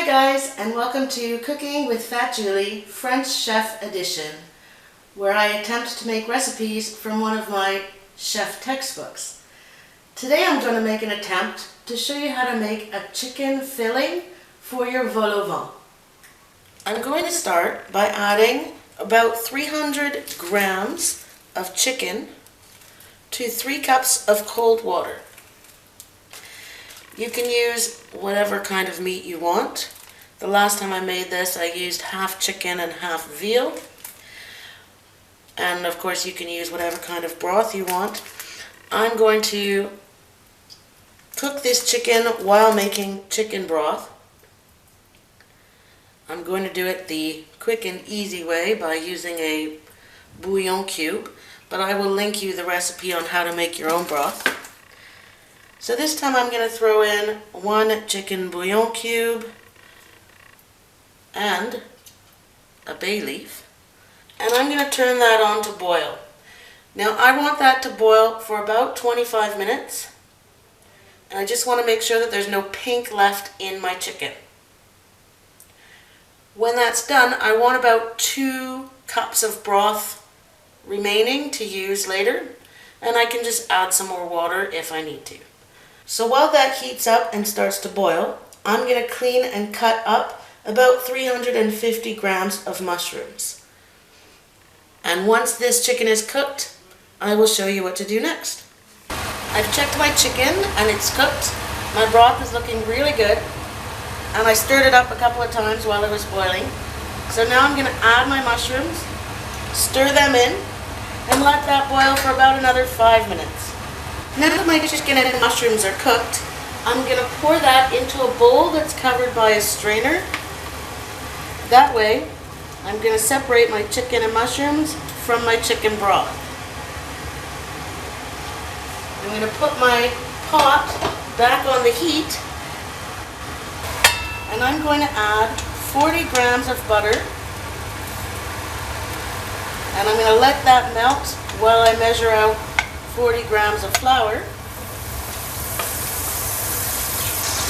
Hi guys, and welcome to Cooking with Fat Julie, French Chef Edition, where I attempt to make recipes from one of my chef textbooks. Today I'm going to make an attempt to show you how to make a chicken filling for your vol au vent. I'm going to start by adding about 300 grams of chicken to 3 cups of cold water. You can use whatever kind of meat you want. The last time I made this, I used half chicken and half veal. And of course you can use whatever kind of broth you want. I'm going to cook this chicken while making chicken broth. I'm going to do it the quick and easy way by using a bouillon cube, but I will link you the recipe on how to make your own broth. So this time I'm going to throw in 1 chicken bouillon cube and a bay leaf, and I'm going to turn that on to boil. Now I want that to boil for about 25 minutes, and I just want to make sure that there's no pink left in my chicken. When that's done, I want about 2 cups of broth remaining to use later, and I can just add some more water if I need to. So while that heats up and starts to boil, I'm going to clean and cut up about 350 grams of mushrooms. And once this chicken is cooked, I will show you what to do next. I've checked my chicken and it's cooked. My broth is looking really good, and I stirred it up a couple of times while it was boiling. So now I'm going to add my mushrooms, stir them in, and let that boil for about another 5 minutes. Now that my chicken and mushrooms are cooked, I'm going to pour that into a bowl that's covered by a strainer. That way, I'm going to separate my chicken and mushrooms from my chicken broth. I'm going to put my pot back on the heat, and I'm going to add 40 grams of butter, and I'm going to let that melt while I measure out 40 grams of flour.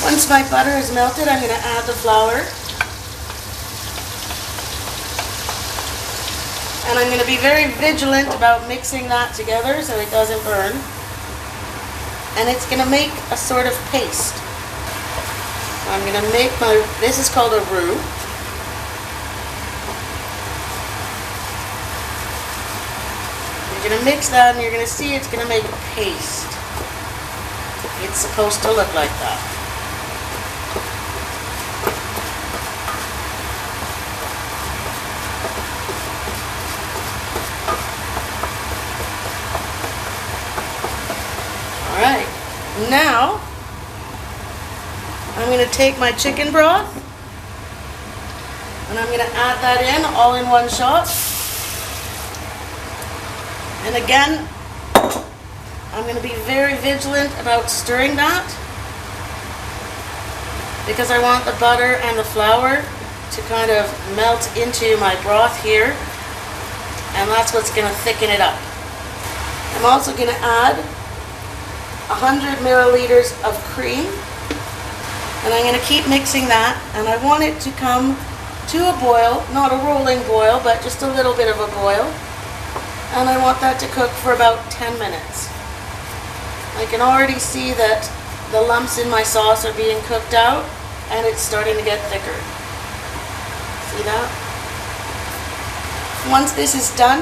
Once my butter is melted, I'm going to add the flour. And I'm going to be very vigilant about mixing that together so it doesn't burn. And it's going to make a sort of paste. I'm going to make this is called a roux. You're going to mix that, and you're going to see it's going to make a paste. It's supposed to look like that. Alright, now I'm going to take my chicken broth and I'm going to add that in all in one shot. And again, I'm going to be very vigilant about stirring that, because I want the butter and the flour to kind of melt into my broth here, and that's what's going to thicken it up. I'm also going to add 100 milliliters of cream, and I'm going to keep mixing that, and I want it to come to a boil, not a rolling boil, but just a little bit of a boil. And I want that to cook for about 10 minutes. I can already see that the lumps in my sauce are being cooked out, and it's starting to get thicker. See that? Once this is done,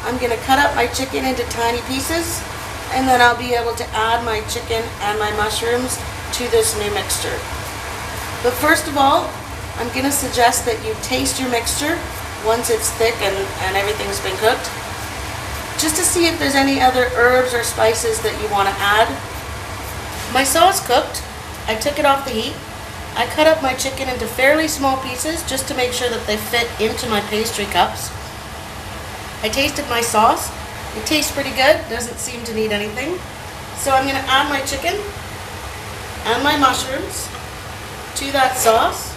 I'm going to cut up my chicken into tiny pieces, and then I'll be able to add my chicken and my mushrooms to this new mixture. But first of all, I'm going to suggest that you taste your mixture once it's thick and everything's been cooked, just to see if there's any other herbs or spices that you want to add. My sauce cooked. I took it off the heat. I cut up my chicken into fairly small pieces just to make sure that they fit into my pastry cups. I tasted my sauce. It tastes pretty good. Doesn't seem to need anything. So I'm going to add my chicken and my mushrooms to that sauce.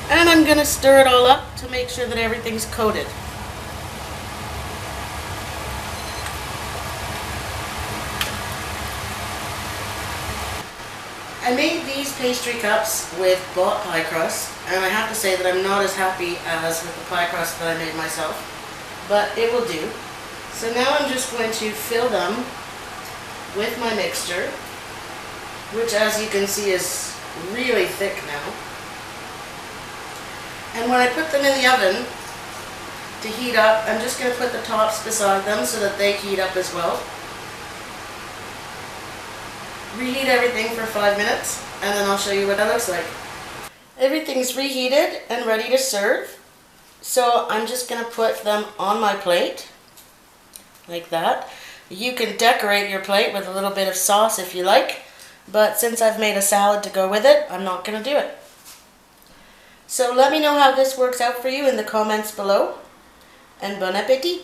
And I'm going to stir it all up to make sure that everything's coated. I made these pastry cups with bought pie crust, and I have to say that I'm not as happy as with the pie crust that I made myself, but it will do. So now I'm just going to fill them with my mixture, which as you can see is really thick now. And when I put them in the oven to heat up, I'm just going to put the tops beside them so that they heat up as well. Reheat everything for 5 minutes, and then I'll show you what that looks like. Everything's reheated and ready to serve. So I'm just going to put them on my plate, like that. You can decorate your plate with a little bit of sauce if you like, but since I've made a salad to go with it, I'm not going to do it. So let me know how this works out for you in the comments below, and bon appétit!